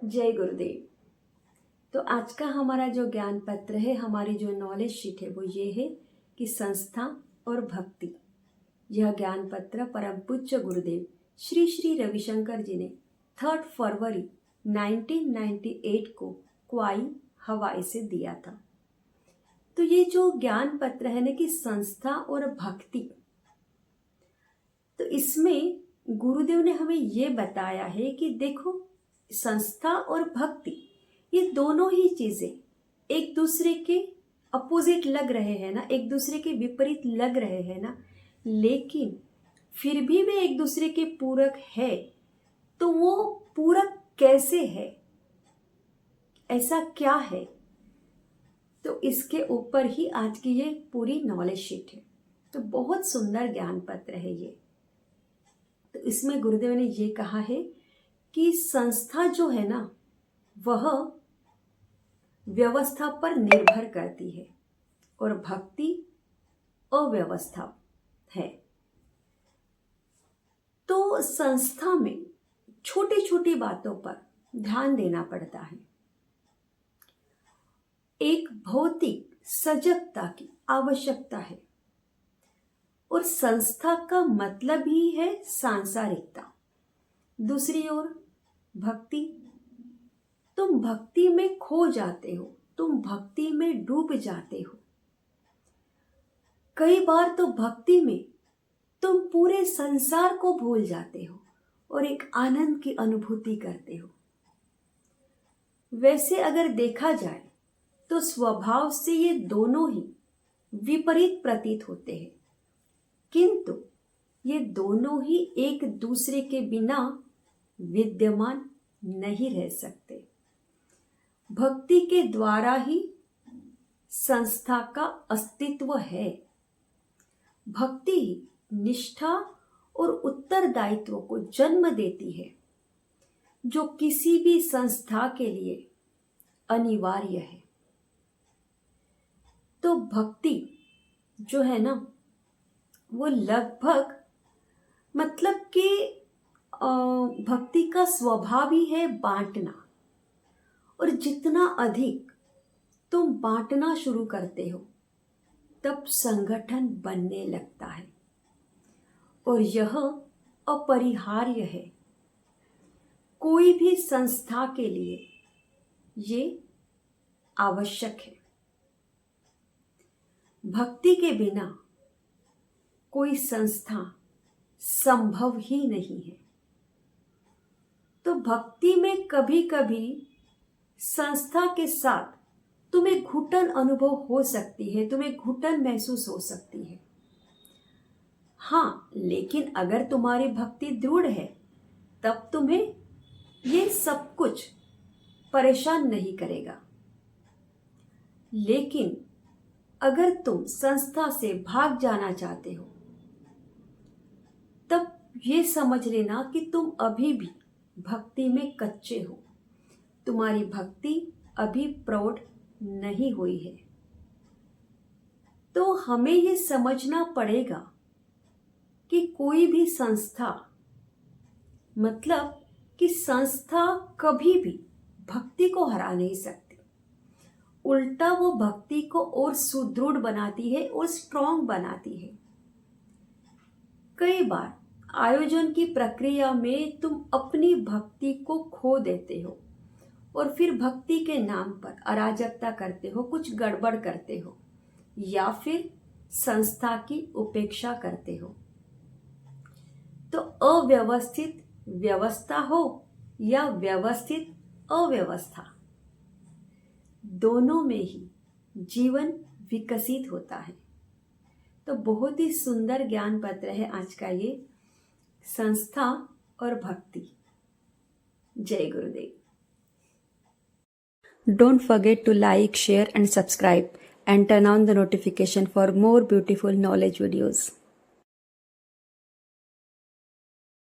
जय गुरुदेव। तो आज का हमारा जो ज्ञान पत्र है, हमारी जो नॉलेज शीट है, वो ये है कि संस्था और भक्ति। यह ज्ञान पत्र परम पूज्य गुरुदेव श्री श्री रविशंकर जी ने 3 फरवरी 1998 को क्वाई हवाई से दिया था। तो ये जो ज्ञान पत्र है ना कि संस्था और भक्ति, तो इसमें गुरुदेव ने हमें ये बताया है कि देखो, संस्था और भक्ति ये दोनों ही चीजें एक दूसरे के अपोजिट लग रहे हैं ना, एक दूसरे के विपरीत लग रहे हैं ना, लेकिन फिर भी वे एक दूसरे के पूरक है। तो वो पूरक कैसे है, ऐसा क्या है, तो इसके ऊपर ही आज की ये पूरी नॉलेज शीट है। तो बहुत सुंदर ज्ञान पत्र है ये। तो इसमें गुरुदेव ने ये कहा है कि संस्था जो है ना, वह व्यवस्था पर निर्भर करती है और भक्ति अव्यवस्था है। तो संस्था में छोटी छोटी बातों पर ध्यान देना पड़ता है। एक भौतिक सजगता की आवश्यकता है और संस्था का मतलब ही है सांसारिकता। दूसरी ओर भक्ति, तुम भक्ति में खो जाते हो, तुम भक्ति में डूब जाते हो। कई बार तो भक्ति में तुम पूरे संसार को भूल जाते हो और एक आनंद की अनुभूति करते हो। वैसे अगर देखा जाए तो स्वभाव से ये दोनों ही विपरीत प्रतीत होते हैं, किंतु ये दोनों ही एक दूसरे के बिना विद्यमान नहीं रह सकते। भक्ति के द्वारा ही संस्था का अस्तित्व है। भक्ति ही निष्ठा और उत्तरदायित्व को जन्म देती है, जो किसी भी संस्था के लिए अनिवार्य है। तो भक्ति जो है ना, वो लगभग मतलब कि भक्ति का स्वभाव ही है बांटना। और जितना अधिक तुम बांटना शुरू करते हो, तब संगठन बनने लगता है और यह अपरिहार्य है। कोई भी संस्था के लिए ये आवश्यक है। भक्ति के बिना कोई संस्था संभव ही नहीं है। तो भक्ति में कभी कभी संस्था के साथ तुम्हें घुटन अनुभव हो सकती है, तुम्हें घुटन महसूस हो सकती है। हाँ, लेकिन अगर तुम्हारी भक्ति दृढ़ है, तब तुम्हें ये सब कुछ परेशान नहीं करेगा। लेकिन अगर तुम संस्था से भाग जाना चाहते हो, तब ये समझ लेना कि तुम अभी भी भक्ति में कच्चे हो। तुम्हारी भक्ति अभी प्रौढ़ नहीं हुई है। तो हमें ये समझना पड़ेगा कि कोई भी संस्था, मतलब कि संस्था कभी भी भक्ति को हरा नहीं सकती। उल्टा वो भक्ति को और सुदृढ़ बनाती है और स्ट्रॉन्ग बनाती है। कई बार आयोजन की प्रक्रिया में तुम अपनी भक्ति को खो देते हो और फिर भक्ति के नाम पर अराजकता करते हो, कुछ गड़बड़ करते हो या फिर संस्था की उपेक्षा करते हो। तो अव्यवस्थित व्यवस्था हो या व्यवस्थित अव्यवस्था, दोनों में ही जीवन विकसित होता है। तो बहुत ही सुंदर ज्ञान पत्र है आज का ये, संस्था और भक्ति। जय गुरुदेव। Don't forget to like, share and subscribe and turn on the notification for more beautiful knowledge videos.